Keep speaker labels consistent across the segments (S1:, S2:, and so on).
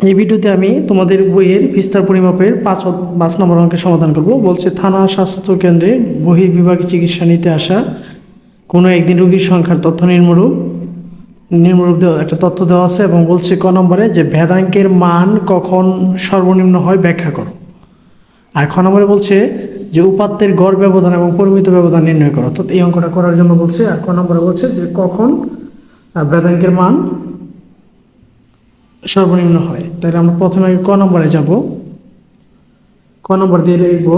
S1: এই ভিডিওতে আমি তোমাদের বইয়ের বিস্তার পরিমাপের 5 নম্বর অঙ্কের সমাধান করব। বলছে থানা স্বাস্থ্য কেন্দ্রে বহির্বিভাগে চিকিৎসা নিতে আসা কোনো একদিন রোগীর সংখ্যার তথ্য নিম্নরূপ একটা তথ্য দেওয়া আছে এবং বলছে ক নম্বরে যে ভেদাঙ্কের মান কখন সর্বনিম্ন হয় ব্যাখ্যা করো। আর খ নম্বরে বলছে যে উপাত্তের গড় ব্যবধান এবং পরিমিত ব্যবধান নির্ণয় করো। অর্থাৎ এই অঙ্কটা করার জন্য বলছে। আর ক নম্বরে বলছে যে কখন ভেদাঙ্কের মান সর্বনিম্ন হয়। তাহলে আমরা প্রথমে ক নম্বরে যাব। ক নম্বর দিয়ে লিখব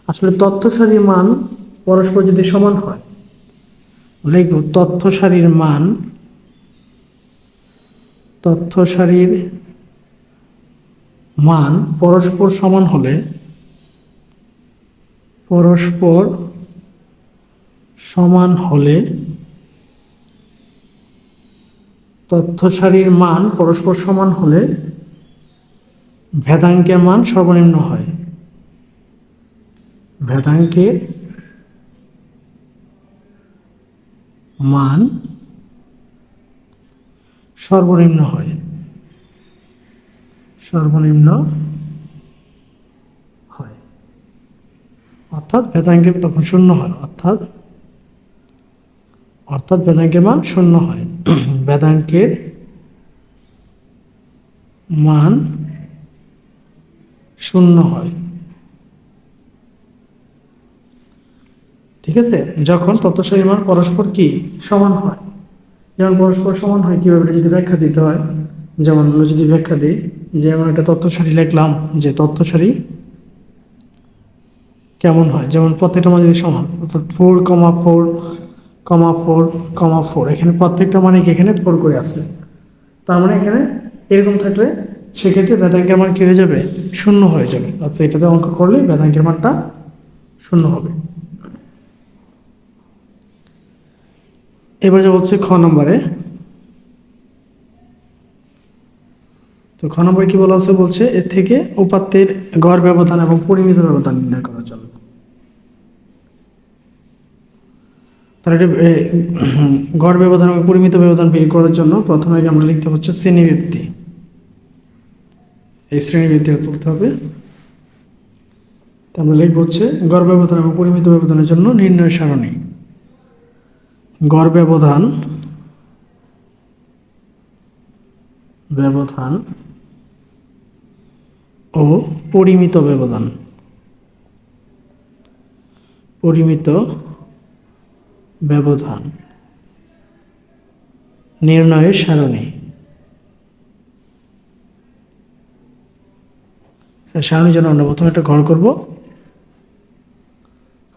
S1: আসলে তথ্য সারির মান পরস্পর যদি সমান হয়, লিখব তথ্য সারির মান পরস্পর সমান হলে তথ্য সারির মান পরস্পর সমান হলে ভেদাঙ্কের মান সর্বনিম্ন হয়। ভেদাঙ্কের মান সর্বনিম্ন হয়। অর্থাৎ ভেদাঙ্কের তখন শূন্য হয়। অর্থাৎ ভেদাঙ্কের মান শূন্য হয়। ভেদাঙ্কের মান শূন্য হয়। ঠিক আছে, যখন তথ্য সারির মান পরস্পর কি সমান হয়। যেমন পরস্পর সমান হয় কিভাবে যদি ব্যাখ্যা দিতে হয়, যেমন আমরা যদি ব্যাখ্যা দিই, যেমন একটা তথ্য সারি লিখলাম যে তথ্য সারি কেমন হয়, যেমন প্রত্যেকটা মান যদি সমান, অর্থাৎ 4,4,4,4 এখানে প্রত্যেকটা মানে কি এখানে 4 করে আছে। তার মানে এখানে এরকম থাকলে সেক্ষেত্রে ভেদাঙ্কের মান কি হয়ে যাবে, শূন্য হয়ে যাবে। অর্থাৎ এটাতে অঙ্ক করলে ভেদাঙ্কের মানটা শূন্য হবে। এবার যা হচ্ছে খ নম্বরে। তো খ নম্বরে কি বলা আছে, বলছে এর থেকে উপাত্তের গড় ব্যবধান এবং পরিমিত ব্যবধান নির্ণয় করার জন্য। তাহলে এটা গড় ব্যবধান এবং পরিমিত ব্যবধান বের করার জন্য প্রথমে আমরা লিখতে হচ্ছে শ্রেণীবৃত্তি। এই শ্রেণীবৃত্তি তুলতে হবে। আমরা লিখব হচ্ছে গড় ব্যবধান এবং পরিমিত ব্যবধানের জন্য নির্ণয় সারণী। গড় ব্যবধান ও পরিমিত ব্যবধান নির্ণয়ের সারণী। সারণীর জন্য আমরা প্রথমে একটা ঘর করব।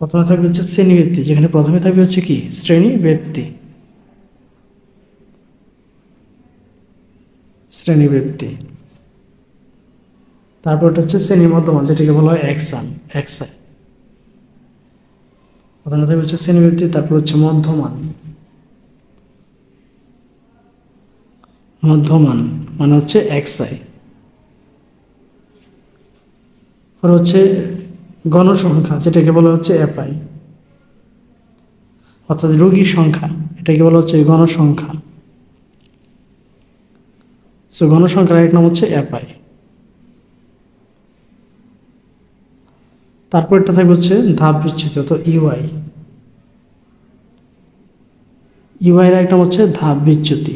S1: প্রথমে থাকবে হচ্ছে শ্রেণীবৃত্তি, যেখানে প্রথমে থাকবে হচ্ছে কি শ্রেণীবৃত্তি। তারপর হচ্ছে শ্রেণীর মধ্যমান, যেটাকে বলা হয় এক্সাই। প্রথমে থাকবে হচ্ছে শ্রেণীবৃত্তি, তারপর হচ্ছে মধ্যমান মানে হচ্ছে এক্সাই। পরে হচ্ছে গণসংখ্যা, যেটাকে বলা হচ্ছে এফআই, অর্থাৎ রোগীর সংখ্যা, এটাকে বলা হচ্ছে গণসংখ্যা। সো গণসংখ্যার এক নাম হচ্ছে এফআই। তারপর এটা থাকবে হচ্ছে ধাপ বিচ্যুতি, অর্থাৎ ইউআই। এর এক নাম হচ্ছে ধাপ বিচ্যুতি।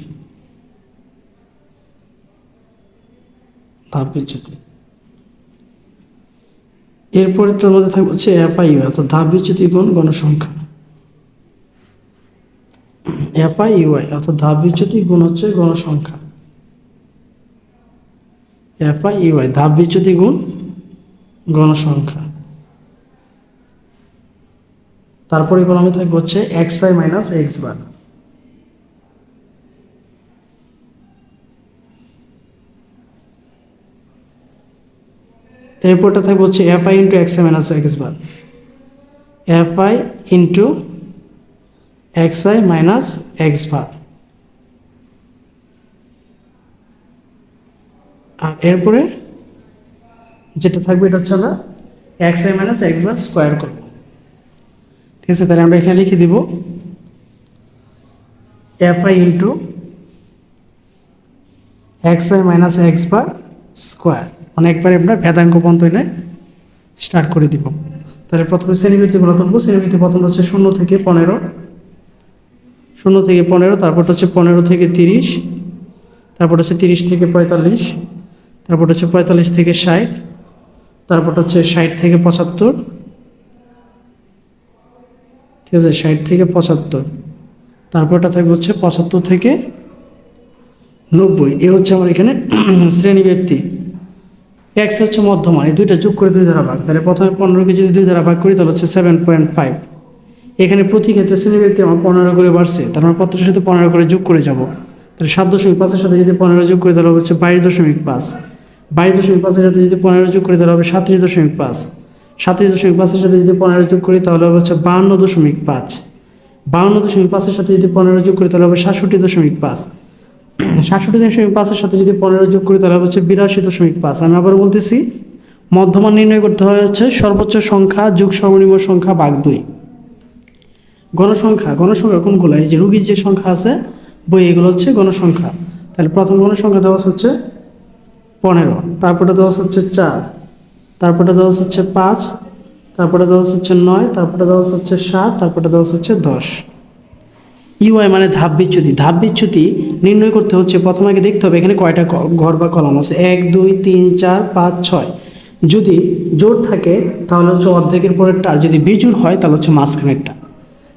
S1: এরপর এটার মধ্যে থাকবে হচ্ছে এফআই, অর্থাৎ ধাপ বিচ্যুতি গুণ গণসংখ্যা। এফআই ইউআই অর্থাৎ ধাপ বিচ্যুতি গুণ হচ্ছে গণসংখ্যা। এফআই ইউআই ধাপ বিচ্যুতি গুণ গণসংখ্যা। তারপরে কলমে থাকবে হচ্ছে এক্সআই মাইনাস এক্স বার। এরপরটা থাকবে হচ্ছে FI into XI minus X bar. FI into XI minus X bar. আর এরপরে যেটা থাকবে এটা হচ্ছে আমরা XI minus X bar square করব। ঠিক আছে, তাহলে আমরা এখানে লিখে দিব FI into X Y minus X bar square, মানে একবারে আমরা ভেদাঙ্ক পর্যন্ত এনে স্টার্ট করে দিব। তাহলে প্রথমে শ্রেণীবৃত্তিগুলো তুলবো। শ্রেণীবৃত্তি প্রথম হচ্ছে 0 থেকে 15, 0 থেকে 15, তারপর হচ্ছে 15 থেকে 30, তারপর হচ্ছে 30 থেকে 45, তারপর হচ্ছে 45 থেকে 60, তারপর হচ্ছে 60 থেকে 75, ঠিক আছে, 60 থেকে 75, তারপরটা থাকবে হচ্ছে 75 থেকে 90। এ হচ্ছে আমার এখানে শ্রেণীব্যাপ্তি। এক্স হচ্ছে মধ্যমান, এই দুইটা যোগ করে 2 দ্বারা ভাগ, তাহলে প্রথমে 15কে যদি 2 দ্বারা ভাগ করি তাহলে হচ্ছে 7.5। এখানে প্রতি ক্ষেত্রে শ্রেণীব্যাপ্তি আমার 15 করে বাড়ছে, তার মানে প্রত্যেকটার সাথে 15 করে যোগ করে যাব। তাহলে 7.5-এর সাথে যদি 15 যোগ করি তাহলে হচ্ছে 22.5, 22.5-এর সাথে যদি 15 যোগ করি তাহলে হবে 37.5, 37.5-এর সাথে যদি 15 যোগ করি তাহলে হবে হচ্ছে 52.5, 52.5-এর সাথে যদি 15 যোগ করি তাহলে হবে 67.5, 67.5-এর সাথে যদি 15 যোগ করি তাহলে হচ্ছে 82.5। আমি আবার বলতেছি, মধ্যমান নির্ণয় করতে হয় হচ্ছে সর্বোচ্চ সংখ্যা যোগ সর্বনিম্ন সংখ্যা ভাগ 2। গণসংখ্যা, গণসংখ্যা কোনগুলো? এই যে রোগীর যে সংখ্যা আছে বই, এগুলো হচ্ছে গণসংখ্যা। তাহলে প্রথম গণসংখ্যা দেওয়া হচ্ছে 15, তারপরে দেওয়া হচ্ছে 4, তারপরে দেওয়া হচ্ছে 5, তারপরে দেওয়া হচ্ছে 9, তারপরে দেওয়া হচ্ছে 7, তারপরে দেওয়া হচ্ছে 10। ইউআই মানে ধাপ বিচ্যুতি। ধাপ বিচ্যুতি নির্ণয় করতে হচ্ছে প্রথমে আগে দেখতে হবে এখানে কয়টা ঘর বা কলাম আছে, 1 2 3 4 5 6। যদি জোড় থাকে তাহলে হচ্ছে অর্ধেকের পরেরটা, আর যদি বিজোড় হয় তাহলে হচ্ছে মাঝখানেরটা।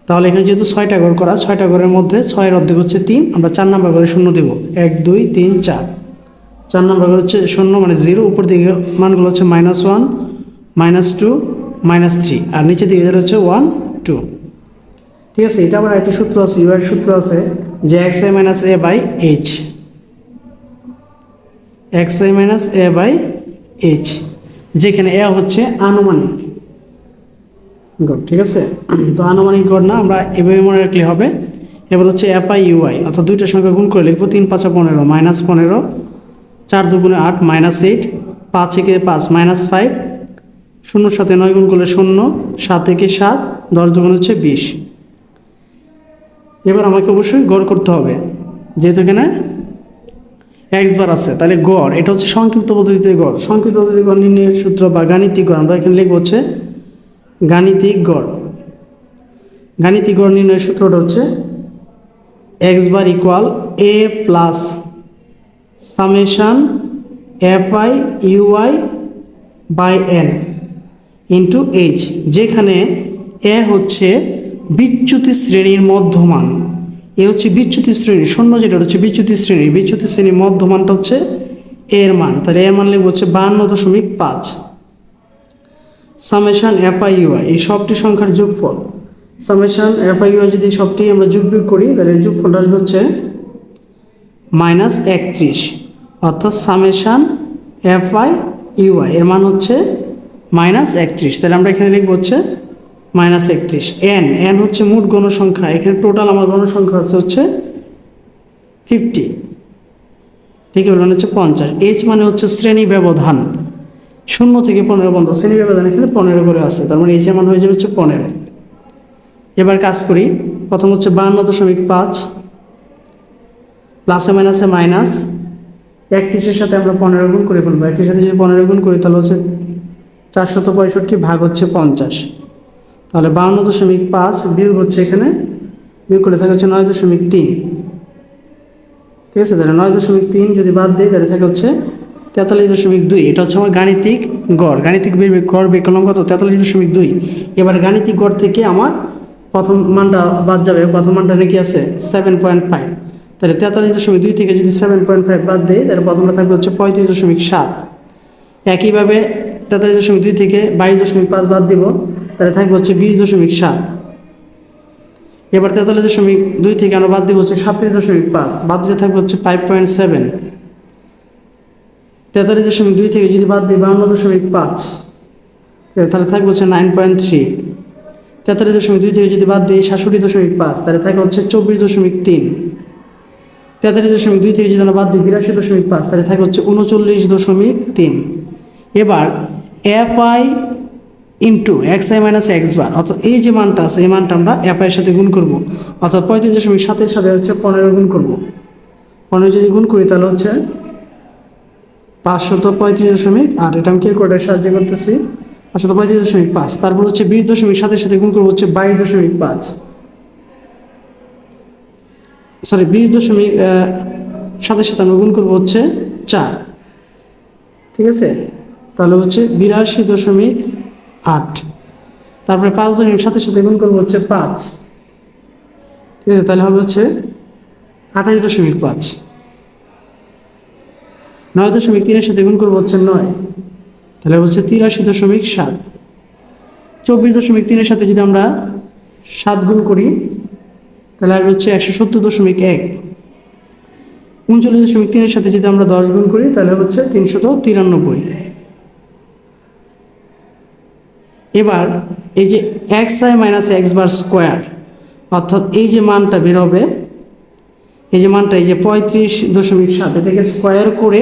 S1: তাহলে এখানে যেহেতু 6টা ঘর করা, 6টা ঘরের মধ্যে 6-এর অর্ধেক হচ্ছে 3, আমরা 4 নাম্বার ঘরে 0 দেবো। 1 2 3 4, 4 নাম্বার ঘরে হচ্ছে 0 মানে 0, উপর দিকে মানগুলো হচ্ছে -1 -2 -3, আর নিচের দিকে যেটা হচ্ছে 1 2। ঠিক আছে, এটা আবার একটা সূত্র আছে, ইউআর সূত্র আছে যে x I minus a by h, x I minus a by h, যেখানে এ হচ্ছে আনুমানিক গড়। ঠিক আছে, তো আনুমানিক গড় না, আমরা এভাবে মনে রাখলে হবে। এবার হচ্ছে এফ আই ইউআই, অর্থাৎ দুইটা সংখ্যা গুণ করে লিখবো। 3 5 15 -15, 4 2 8 -8, 5 থেকে 5 -5, 0 সাথে 9 গুণ করলে 0, 7 থেকে 7, 10 2 হচ্ছে 20। এবার আমাকে অবশ্যই গড় করতে হবে, যেহেতু এখানে এক্স বার আছে, তাহলে গড় এটা হচ্ছে সংক্ষিপ্ত পদ্ধতিতে গড়। সংক্ষিপ্ত পদ্ধতিতে গড় নির্ণয়ের সূত্র বা গাণিতিক গড় আমরা এখানে লিখব হচ্ছে গাণিতিক গড়। গাণিতিক গড় নির্ণয়ের সূত্রটা হচ্ছে x bar equal a plus summation f i u i by n into h, যেখানে এ হচ্ছে বিচ্যুতি শ্রেণীর মধ্যমান। এ হচ্ছে বিচ্যুতি শ্রেণী, শূন্য যেটা হচ্ছে বিচ্যুতি শ্রেণী, বিচ্যুতি শ্রেণীর মধ্যমানটা হচ্ছে এর মান, তাহলে এর মান লিখব হচ্ছে 52.5। সামেশান এফ আই ইউআই, এই সবটি সংখ্যার যোগফল। সামেশান এফ আই ইউআই যদি সবটি আমরা যোগ করি তাহলে যোগফলটা আসবে হচ্ছে -31, অর্থাৎ সামেশান এফ আই ইউআই এর মান হচ্ছে -31। তাহলে আমরা এখানে লিখব হচ্ছে -31। এন হচ্ছে মোট গণসংখ্যা, এখানে টোটাল আমার গণসংখ্যা হচ্ছে 50, ঠিক আছে, মানে হচ্ছে 50। এইচ মানে হচ্ছে শ্রেণী ব্যবধান, 0 থেকে 15 পর্যন্ত শ্রেণী ব্যবধান এখানে 15 করে আছে, তার মানে এইচ এর মান হয়ে যাবে হচ্ছে 15। এবার কাজ করি, প্রথম হচ্ছে 52.5 প্লাসে মাইনাসে মাইনাস 31-এর সাথে আমরা 15 গুণ করে ফেলবো। 31-এর সাথে যদি 15 গুণ করি তাহলে হচ্ছে 465 ভাগ হচ্ছে 50, তাহলে 52.5 বিয়োগ হচ্ছে এখানে, বিয়োগ করে থাকে হচ্ছে 9.3। ঠিক আছে, তাহলে 9.3 যদি বাদ দিই তাহলে থাকে হচ্ছে 43.2। এটা হচ্ছে আমার গাণিতিক গড়। গাণিতিক গড় বের করলাম কত? 43.2। এবার গাণিতিক গড় থেকে আমার প্রথম মানটা বাদ যাবে, প্রথম মানটা নাকি আছে 7.5, তাহলে 43.2 থেকে যদি 7.5 বাদ দিই তাহলে প্রথমটা থাকবে হচ্ছে 35.7। একইভাবে 43.2 থেকে 22.5 বাদ দিব, তাহলে থাকবে হচ্ছে 20.7। এবার 43.2 থেকে আমরা বাদ দিব হচ্ছে 37.5, বাদ দিতে থাকবে হচ্ছে 5.7। 43.2 থেকে যদি বাদ দিই 52.5, তাহলে থাকবে হচ্ছে 9.3। 43.2 থেকে যদি বাদ দিই 67.5, তাহলে থাকবে হচ্ছে 24.3। 43.2 থেকে যদি আমরা বাদ দিই 82.5, তাহলে থাকবে হচ্ছে 39.3। এবার F I into X I minus X bar, অর্থাৎ এই যে মানটা আছে এই মানটা আমরা এফ আইয়ের সাথে গুণ করবো, অর্থাৎ 35.7-এর সাথে হচ্ছে 15 গুণ করবো। 15 যদি গুণ করি তাহলে হচ্ছে 535.8, এটা আমি ক্যালকুলেটারের সাহায্যে করতেছি। 535.5, তারপর হচ্ছে 20.7 সাথে গুণ করবো হচ্ছে 22.5, সরি 20.7 সাথে আমরা গুণ করবো হচ্ছে 4, ঠিক আছে, তাহলে হচ্ছে 82.8, তারপরে 5.7 সাথে গুণ করবো হচ্ছে 5, ঠিক আছে, তাহলে হবে হচ্ছে 28.5, 9.3 সাথে গুণ করবো হচ্ছে 9, তাহলে হচ্ছে 83.7, 24.3 সাথে যদি আমরা 7 গুণ করি তাহলে আর হচ্ছে 170.1, 39.3 সাথে যদি আমরা 10 গুণ করি তাহলে হচ্ছে 393। এবার এই যে xi minus X bar square, অর্থাৎ এই যে মানটা বের হবে, এই যে মানটা এই যে 35.7, এটাকে স্কোয়ার করে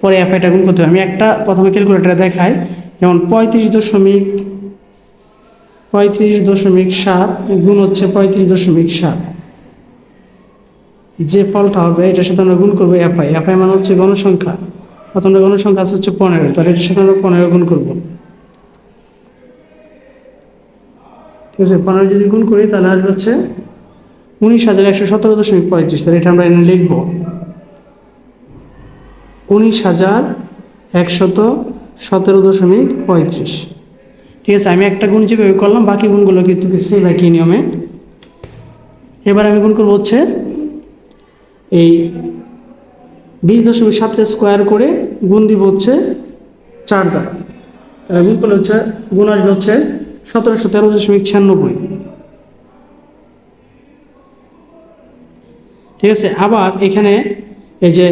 S1: পরে এটা গুণ করতে হবে। আমি একটা প্রথমে ক্যালকুলেটারে দেখাই, যেমন 35.7 গুণ হচ্ছে 35.7, যে ফলটা হবে এটার সাথে আমরা গুণ করবো এফআই মানে হচ্ছে গণসংখ্যা, অর্থাৎ আমরা গণসংখ্যা আছে হচ্ছে 15, তাহলে এটার সাথে আমরা 15 গুণ করবো, ঠিক আছে। 15 যদি গুণ করি তাহলে আসবে হচ্ছে 19,117.35, তাহলে এটা আমরা এনে লিখবো 19,117.35, ঠিক আছে। আমি একটা গুণ যেভাবে করলাম বাকি গুণগুলো কিন্তু সেই একই নিয়মে। এবার আমি গুণ করবো হচ্ছে এই 20.7 স্কোয়ার করে গুণ দিব হচ্ছে 4 দ্বারা, গুণ করলে হচ্ছে গুণ আসবে হচ্ছে 1713.96, ঠিক আছে। আবার এখানে এই যে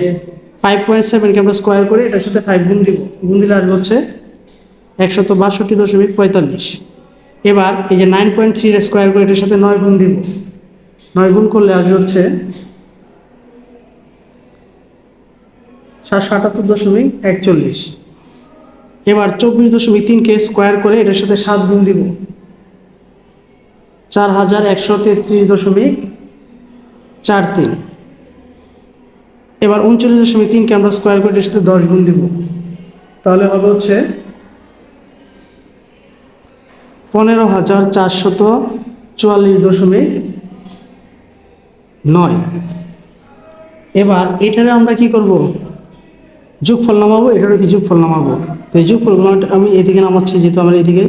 S1: 5.7কে আমরা স্কোয়ার করে এটার সাথে 5 গুণ দিব, গুণ দিলে আসবে হচ্ছে 162.45। এবার এই যে 9.3 স্কোয়ার করে এটার সাথে 9 গুণ দিব, 9 গুণ করলে আসবে হচ্ছে 778.41। এবার 24.3কে স্কোয়ার করে এটার সাথে 7 গুণ দিব, 4133.43। এবার 39.3কে আমরা স্কোয়ার করে এটার সাথে 10 গুণ দিব, তাহলে হবে হচ্ছে 15,444.9। এবার এটারে আমরা কি করব, যোগফল নামাবো, এটারও কি যোগফল নামাবো। তো এই যোগফলগুলো আমি এদিকে নামাচ্ছি, যেহেতু আমার এদিকে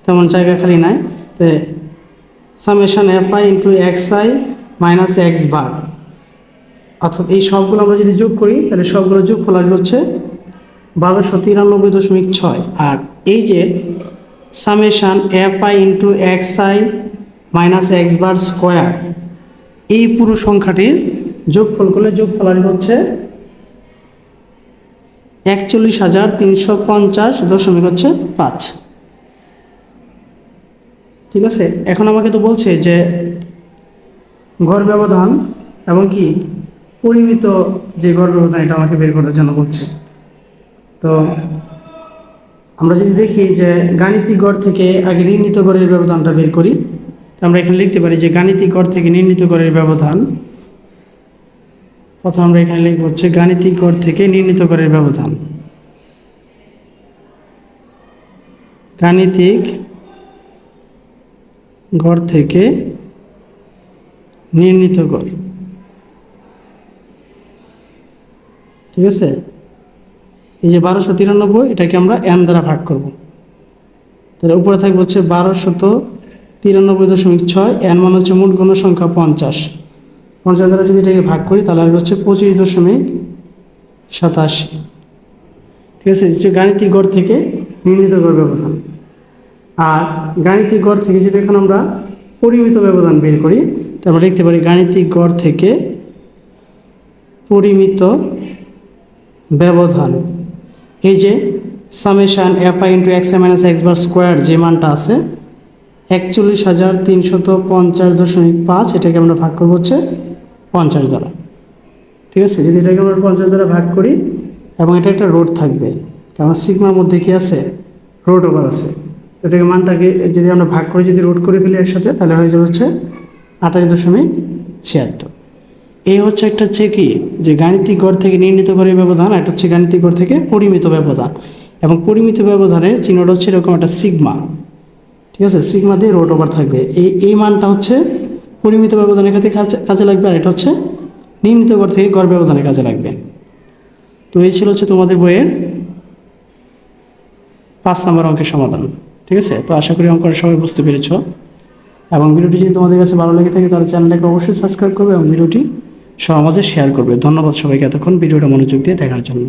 S1: তেমন জায়গা খালি নাই। তো summation FI into XI minus X bar, অর্থাৎ এই সবগুলো আমরা যদি যোগ করি তাহলে সবগুলো যোগফল আসবে হচ্ছে 1293.6। আর এই যে summation FI into XI minus X bar square, এই পুরো সংখ্যাটির যোগফল করলে যোগফল আসবে হচ্ছে 41,350.5, ঠিক আছে। এখন আমাকে তো বলছে যে গড় ব্যবধান এবং কি পরিমিত যে গড় ব্যবধান, এটা আমাকে বের করার জন্য বলছে। তো আমরা যদি দেখি যে গাণিতিক গড় থেকে আগে নির্ণীত গড়ের ব্যবধানটা বের করি, তো আমরা এখানে লিখতে পারি যে গাণিতিক গড় থেকে নির্ণীত গড়ের ব্যবধান, প্রথম আমরা এখানে লিখব হচ্ছে গাণিতিক গড় থেকে নির্ণীত গড়ের ব্যবধান, গাণিতিক গড় থেকে নির্ণীত গড়, ঠিক আছে। এই যে 1293, এটাকে আমরা n দ্বারা ভাগ করব, তাহলে উপরে থাকবে হচ্ছে 1293.6, n মানে হচ্ছে মোট গণসংখ্যা 50 দ্বারা যদি এটাকে ভাগ করি তাহলে আসবে হচ্ছে 25.87, ঠিক আছে। যে গাণিতিক গড় থেকে নির্ণীত গড় ব্যবধান। আর গাণিতিক গড় থেকে যদি এখন আমরা পরিমিত ব্যবধান বের করি, তো আমরা লিখতে পারি গাণিতিক গড় থেকে পরিমিত ব্যবধান, এই যে summation FI into X I minus X bar square যে মানটা আছে 41,350.5, এটাকে আমরা ভাগ করবো হচ্ছে 50 দ্বারা, ঠিক আছে। যদি এটাকে আমরা 50 দ্বারা ভাগ করি এবং এটা একটা রোড থাকবে, কারণ সিগমার মধ্যে কি আছে, রোড ওভার আছে, এটাকে মানটাকে যদি আমরা ভাগ করে যদি রোড করে ফেলি একসাথে, তাহলে হয়ে যাবে হচ্ছে 28.76। এই হচ্ছে একটা হচ্ছে কি যে গাণিতিক গড় থেকে নির্ণীত গড়ের ব্যবধান, এটা হচ্ছে গাণিতিক গড় থেকে পরিমিত ব্যবধান। এবং পরিমিত ব্যবধানের চিহ্নটা হচ্ছে এরকম একটা সিগমা, ঠিক আছে, সিগমা দিয়ে রোড ওভার থাকবে। এই মানটা হচ্ছে পরিমিত ব্যবধানের ক্ষেত্রে কাজে লাগবে, আর এটা হচ্ছে নির্ণীত গড় থেকে গড় ব্যবধানের কাজে লাগবে। তো এই ছিল হচ্ছে তোমাদের বইয়ের 5 নম্বর অঙ্কের সমাধান। ঠিক আছে, তো আশা করি অঙ্কটা সবাই বুঝতে পেরেছ। এবং ভিডিওটি যদি তোমাদের কাছে ভালো লেগে থাকে তাহলে চ্যানেলটাকে অবশ্যই সাবস্ক্রাইব করবে এবং ভিডিওটি সবার মাঝে শেয়ার করবে। ধন্যবাদ সবাইকে এতক্ষণ ভিডিওটা মনোযোগ দিয়ে দেখার জন্য।